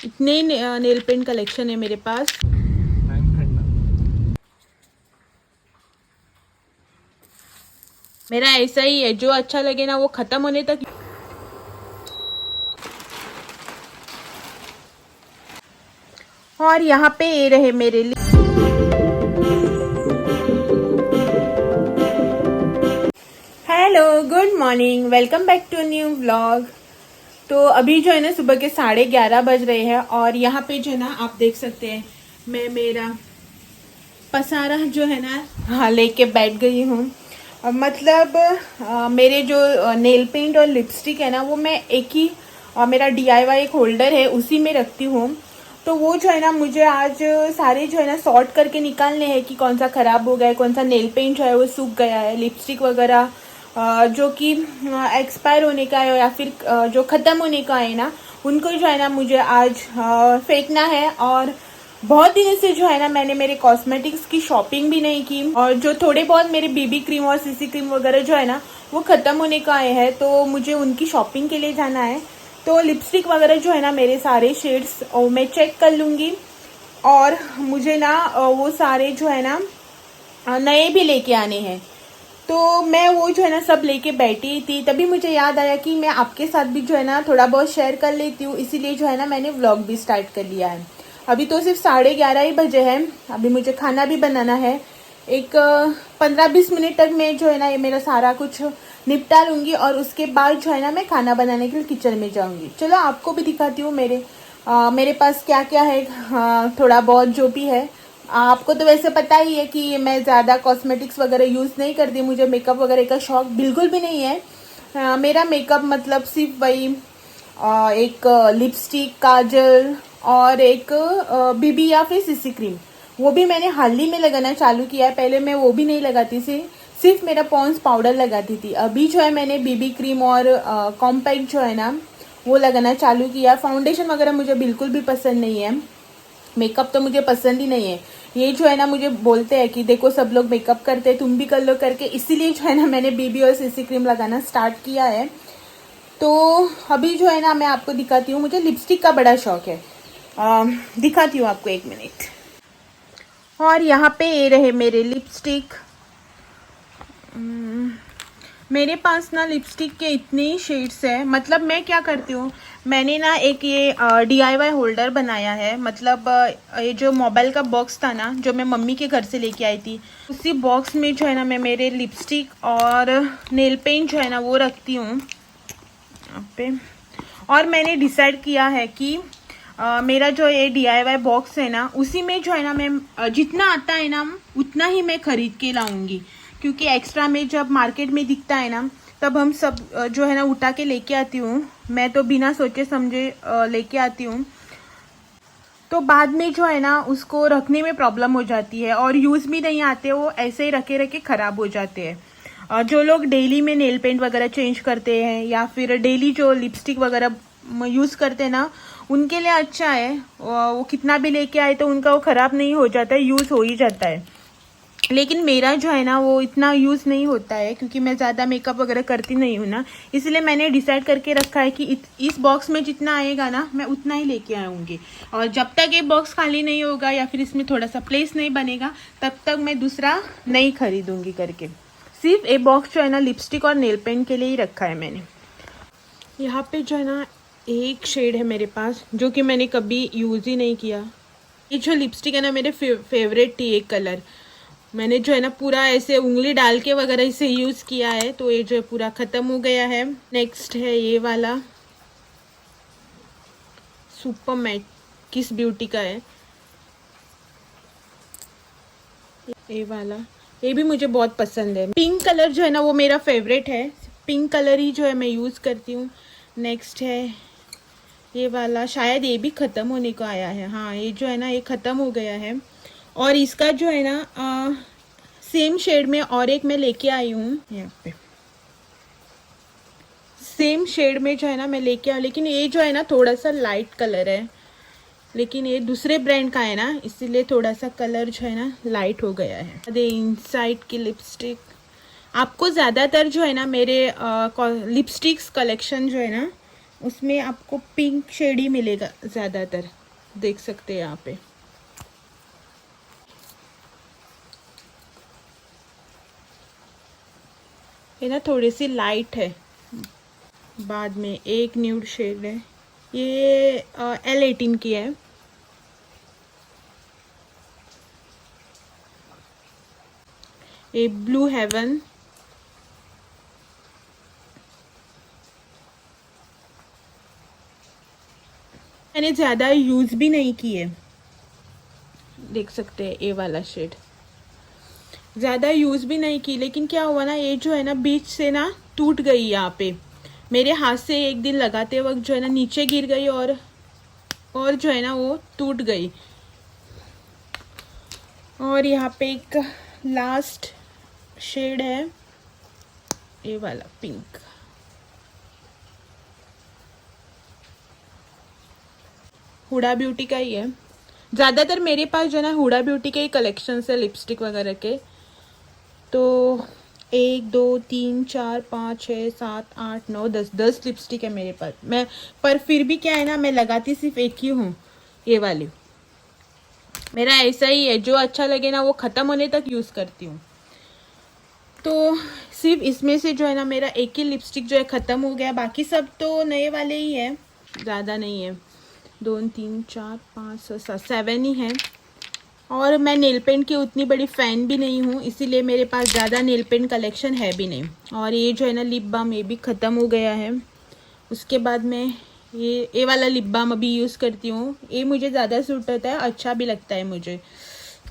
इतने nail paint collection है मेरे पास। मेरा ऐसा ही है, जो अच्छा लगे ना वो खत्म होने तक। और यहाँ पे ये रहे मेरे लिए। Hello, good morning, welcome back to new vlog. तो अभी जो है ना सुबह के 11:30 बज रहे हैं और यहाँ पे जो है ना आप देख सकते हैं मैं मेरा पसारा जो है ना हाँ लेके बैठ गई हूँ। मतलब मेरे जो नेल पेंट और लिपस्टिक है ना वो मैं एक ही मेरा DIY एक होल्डर है उसी में रखती हूँ। तो वो जो है ना मुझे आज सारे जो है ना सॉर्ट करके निकालने हैं कि कौन सा ख़राब हो गया है, कौन सा नेल पेंट जो है वो सूख गया है, लिपस्टिक वगैरह जो कि एक्सपायर होने का है या फिर जो ख़त्म होने का है ना उनको जो है ना मुझे आज फेंकना है। और बहुत दिनों से जो है ना मैंने मेरे कॉस्मेटिक्स की शॉपिंग भी नहीं की और जो थोड़े बहुत मेरे BB क्रीम और CC क्रीम वगैरह जो है ना वो ख़त्म होने का आए हैं, तो मुझे उनकी शॉपिंग के लिए जाना है। तो लिपस्टिक वगैरह जो है ना मेरे सारे शेड्स मैं चेक कर लूँगी और मुझे ना वो सारे जो है ना नए भी लेके आने हैं। तो मैं वो जो है ना सब लेके बैठी थी, तभी मुझे याद आया कि मैं आपके साथ भी जो है ना थोड़ा बहुत शेयर कर लेती हूँ, इसीलिए जो है ना मैंने व्लॉग भी स्टार्ट कर लिया है। अभी तो सिर्फ 11:30 ही बजे हैं, अभी मुझे खाना भी बनाना है। एक 15-20 मिनट तक मैं जो है ना ये मेरा सारा कुछ निपटा लूँगी और उसके बाद जो है ना मैं खाना बनाने के लिए किचन में जाऊँगी। चलो आपको भी दिखाती हूँ मेरे पास क्या क्या है, थोड़ा बहुत जो भी है। आपको तो वैसे पता ही है कि मैं ज़्यादा कॉस्मेटिक्स वगैरह यूज़ नहीं करती, मुझे मेकअप वगैरह का शौक बिल्कुल भी नहीं है। मेरा मेकअप मतलब सिर्फ वही एक लिपस्टिक, काजल और एक BB या फिर CC क्रीम, वो भी मैंने हाल ही में लगाना चालू किया है। पहले मैं वो भी नहीं लगाती थी, सिर्फ मेरा पॉन्ड्स पाउडर लगाती थी। अभी जो है मैंने BB क्रीम और कॉम्पैक्ट जो है ना वो लगाना चालू किया। फाउंडेशन वगैरह मुझे बिल्कुल भी पसंद नहीं है, मेकअप तो मुझे पसंद ही नहीं है। ये जो है ना मुझे बोलते हैं कि देखो सब लोग मेकअप करते हैं तुम भी कर लो करके, इसीलिए जो है ना मैंने BB और CC क्रीम लगाना स्टार्ट किया है। तो अभी जो है ना मैं आपको दिखाती हूँ, मुझे लिपस्टिक का बड़ा शौक है। दिखाती हूँ आपको, एक मिनट। और यहाँ पे ये रहे मेरे लिपस्टिक। मेरे पास ना लिपस्टिक के इतने ही शेड्स है। मतलब मैं क्या करती हूँ, मैंने ना एक ये DIY होल्डर बनाया है। मतलब ये जो मोबाइल का बॉक्स था ना जो मैं मम्मी के घर से लेके आई थी, उसी बॉक्स में जो है ना मैं मेरे लिपस्टिक और नेल पेंट जो है ना वो रखती हूँ यहाँ पे। और मैंने डिसाइड किया है कि मेरा जो ये DIY बॉक्स है ना उसी में जो है ना मैं जितना आता है ना उतना ही मैं खरीद के लाऊंगी, क्योंकि एक्स्ट्रा में जब मार्केट में दिखता है ना तब हम सब जो है ना उठा के लेके आती हूँ। मैं तो बिना सोचे समझे लेके आती हूँ, तो बाद में जो है ना उसको रखने में प्रॉब्लम हो जाती है और यूज़ भी नहीं आते, वो ऐसे ही रखे रखे ख़राब हो जाते हैं। जो लोग डेली में नेल पेंट वगैरह चेंज करते हैं या फिर डेली जो लिपस्टिक वगैरह यूज़ करते हैं ना उनके लिए अच्छा है। वो कितना भी लेके आए तो उनका वो ख़राब नहीं हो जाता है, यूज़ हो ही जाता है। लेकिन मेरा जो है ना वो इतना यूज़ नहीं होता है, क्योंकि मैं ज़्यादा मेकअप वगैरह करती नहीं हूँ ना, इसलिए मैंने डिसाइड करके रखा है कि इस बॉक्स में जितना आएगा ना मैं उतना ही लेके आऊँगी। और जब तक ये बॉक्स खाली नहीं होगा या फिर इसमें थोड़ा सा प्लेस नहीं बनेगा तब तक मैं दूसरा नहीं खरीदूँगी करके। सिर्फ ये बॉक्स जो है ना लिपस्टिक और नेल पेंट के लिए ही रखा है मैंने। यहाँ पे जो है ना एक शेड है मेरे पास जो कि मैंने कभी यूज़ ही नहीं किया। ये जो लिपस्टिक है ना मेरे फेवरेट थी एक कलर, मैंने जो है ना पूरा ऐसे उंगली डाल के वगैरह इसे यूज़ किया है, तो ये जो है पूरा ख़त्म हो गया है। नेक्स्ट है ये वाला सुपर मैट, किस ब्यूटी का है ये वाला, ये भी मुझे बहुत पसंद है। पिंक कलर जो है ना वो मेरा फेवरेट है, पिंक कलर ही जो है मैं यूज़ करती हूँ। नेक्स्ट है ये वाला, शायद ये भी ख़त्म होने को आया है। हाँ ये जो है ना ये ख़त्म हो गया है। और इसका जो है ना सेम शेड में और एक मैं लेके आई हूँ, यहाँ पे सेम शेड में जो है ना मैं लेके आई, लेकिन ये जो है ना थोड़ा सा लाइट कलर है, लेकिन ये दूसरे ब्रांड का है ना इसीलिए थोड़ा सा कलर जो है ना लाइट हो गया है। अरे इनसाइड की लिपस्टिक, आपको ज़्यादातर जो है ना मेरे लिपस्टिक्स कलेक्शन जो है ना उसमें आपको पिंक शेड ही मिलेगा ज़्यादातर, देख सकते हैं यहाँ पे। ये ना थोड़ी सी लाइट है, बाद में एक न्यूड शेड है, ये L18 की है। ये ब्लू हेवन, मैंने ज़्यादा यूज़ भी नहीं की है, देख सकते हैं ये वाला शेड ज़्यादा यूज़ भी नहीं की, लेकिन क्या हुआ ना, ये जो है ना बीच से ना टूट गई यहाँ पे, मेरे हाथ से एक दिन लगाते वक्त जो है ना नीचे गिर गई और जो है ना वो टूट गई। और यहाँ पे एक लास्ट शेड है, ये वाला पिंक। हुडा ब्यूटी का ही है, ज़्यादातर मेरे पास जो है ना हुडा ब्यूटी के ही कलेक्शन है लिपस्टिक वगैरह के। तो 1 2 3 4 5 6 7 8 9 10 लिपस्टिक है मेरे पास। मैं पर फिर भी क्या है ना, मैं लगाती सिर्फ एक ही हूँ, ये वाली। मेरा ऐसा ही है, जो अच्छा लगे ना वो ख़त्म होने तक यूज़ करती हूँ। तो सिर्फ इसमें से जो है ना मेरा एक ही लिपस्टिक जो है ख़त्म हो गया, बाकी सब तो नए वाले ही है, ज़्यादा नहीं है। 2 3 4 5 6 7 7 ही है। और मैं नेल पेंट की उतनी बड़ी फ़ैन भी नहीं हूँ, इसीलिए मेरे पास ज़्यादा नेल पेंट कलेक्शन है भी नहीं। और ये जो है ना लिप बाम, ये भी ख़त्म हो गया है। उसके बाद मैं ये वाला लिप बाम अभी यूज़ करती हूँ, ये मुझे ज़्यादा सूट होता है, अच्छा भी लगता है मुझे।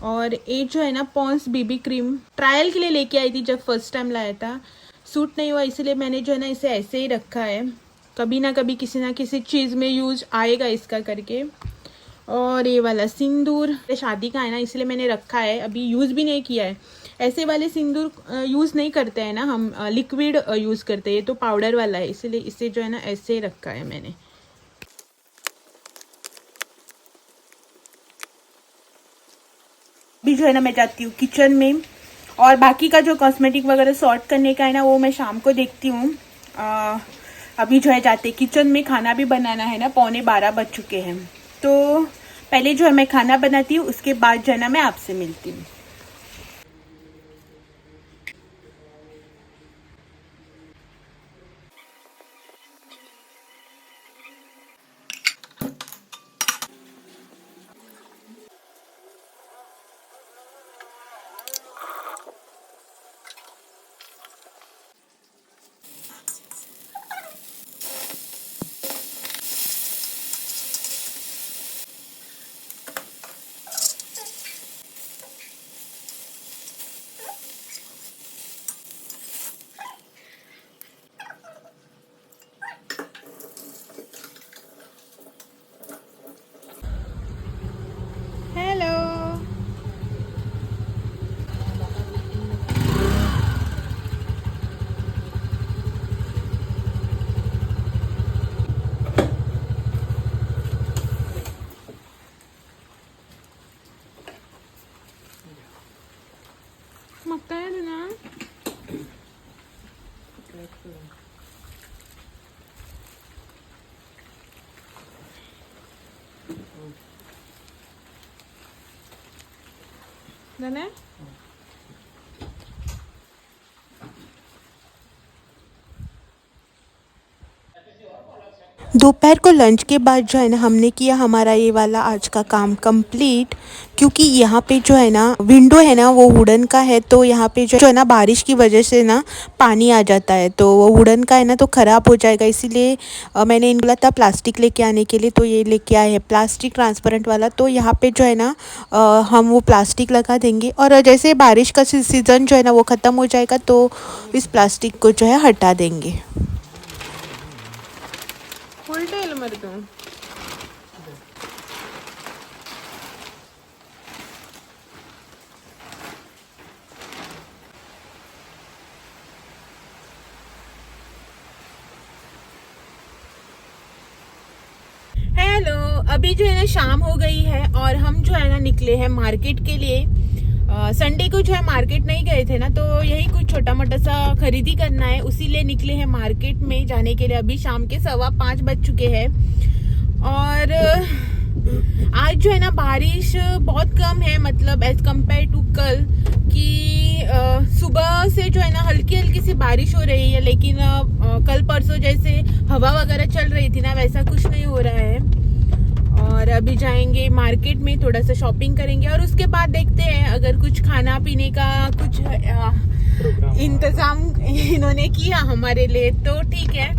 और ये जो है ना पॉन्स बीबी क्रीम ट्रायल के लिए लेके आई थी, जब फर्स्ट टाइम लाया था, सूट नहीं हुआ, इसलिए मैंने जो है ना इसे ऐसे ही रखा है, कभी ना कभी किसी ना किसी चीज़ में यूज आएगा इसका करके। और ये वाला सिंदूर शादी का है ना, इसलिए मैंने रखा है, अभी यूज़ भी नहीं किया है। ऐसे वाले सिंदूर यूज़ नहीं करते हैं ना हम, लिक्विड यूज़ करते हैं, ये तो पाउडर वाला है, इसलिए इसे जो है ना ऐसे ही रखा है मैंने। अभी जो है ना मैं जाती हूँ किचन में, और बाकी का जो कॉस्मेटिक वगैरह सॉर्ट करने का है ना वो मैं शाम को देखती हूँ। अभी जो है जाते किचन में, खाना भी बनाना है ना, 11:15 बज चुके हैं। तो पहले जो है मैं खाना बनाती हूँ, उसके बाद जो है ना मैं आपसे मिलती हूँ। Hello, magkaya na? Dana? दोपहर को लंच के बाद जो है ना हमने किया हमारा ये वाला आज का काम कंप्लीट, क्योंकि यहाँ पे जो है ना विंडो है ना वो वुडन का है, तो यहाँ पे जो है ना बारिश की वजह से ना पानी आ जाता है, तो वो वुडन का है ना तो ख़राब हो जाएगा, इसीलिए मैंने इनको बोला था प्लास्टिक लेके आने के लिए, तो ये लेके आए हैं प्लास्टिक ट्रांसपेरेंट वाला। तो यहाँ पे जो है ना हम वो प्लास्टिक लगा देंगे, और जैसे बारिश का सीज़न जो है ना वो ख़त्म हो जाएगा तो इस प्लास्टिक को जो है हटा देंगे। उल्टे मर दूँ। हेलो, अभी जो है ना शाम हो गई है और हम जो है ना निकले हैं मार्केट के लिए। संडे को जो है मार्केट नहीं गए थे ना, तो यही कुछ छोटा मोटा सा खरीदी करना है, उसी लिए निकले हैं मार्केट में जाने के लिए। अभी शाम के 5:15 बज चुके हैं और आज जो है ना बारिश बहुत कम है, मतलब एज कम्पेयर टू कल कि सुबह से जो है ना हल्की हल्की सी बारिश हो रही है, लेकिन कल परसों जैसे हवा वगैरह चल रही थी ना वैसा कुछ नहीं हो रहा है। और अभी जाएंगे मार्केट में, थोड़ा सा शॉपिंग करेंगे और उसके बाद देखते हैं अगर कुछ खाना पीने का कुछ इंतजाम इन्होंने किया हमारे लिए तो ठीक है,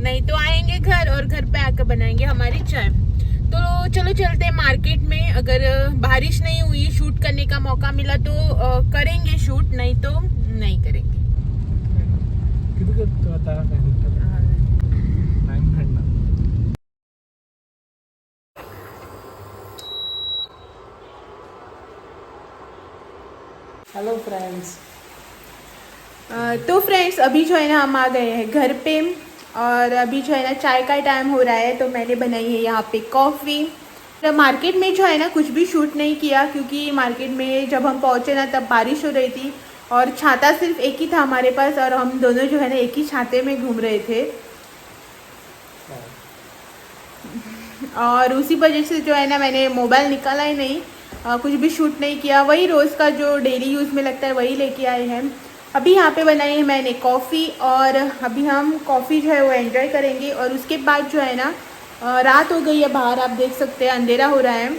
नहीं तो आएंगे घर और घर पे आकर बनाएंगे हमारी चाय। तो चलो चलते हैं मार्केट में। अगर बारिश नहीं हुई, शूट करने का मौका मिला तो करेंगे शूट, नहीं तो नहीं करेंगे। Hello friends. तो फ्रेंड्स अभी जो है ना हम आ गए हैं घर पे और अभी जो है ना चाय का टाइम हो रहा है, तो मैंने बनाई है यहाँ पे कॉफ़ी। तो मार्केट में जो है ना कुछ भी शूट नहीं किया क्योंकि मार्केट में जब हम पहुँचे ना तब बारिश हो रही थी और छाता सिर्फ एक ही था हमारे पास और हम दोनों जो है ना एक ही छाते में घूम रहे थे और उसी वजह से जो है ना मैंने मोबाइल निकाला ही नहीं, कुछ भी शूट नहीं किया। वही रोज़ का जो डेली यूज़ में लगता है वही लेके आए हैं। अभी यहाँ पे बनाई है मैंने कॉफ़ी और अभी हम कॉफ़ी जो है वो एंजॉय करेंगे और उसके बाद जो है ना रात हो गई है, बाहर आप देख सकते हैं अंधेरा हो रहा है,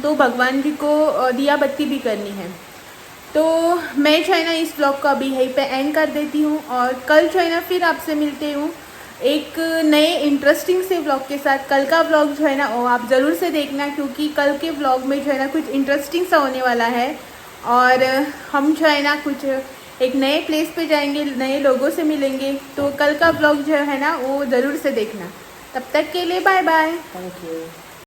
तो भगवान जी को दिया बत्ती भी करनी है। तो मैं जो है ना इस ब्लॉग को अभी यहीं पे एंड कर देती हूँ और कल जो है ना फिर आपसे मिलते हूँ एक नए इंटरेस्टिंग से व्लॉग के साथ। कल का व्लॉग जो है ना वो आप ज़रूर से देखना क्योंकि कल के व्लॉग में जो है ना कुछ इंटरेस्टिंग सा होने वाला है और हम जो है ना कुछ एक नए प्लेस पे जाएंगे, नए लोगों से मिलेंगे। तो कल का व्लॉग जो है ना वो ज़रूर से देखना। तब तक के लिए बाय बाय। Thank you.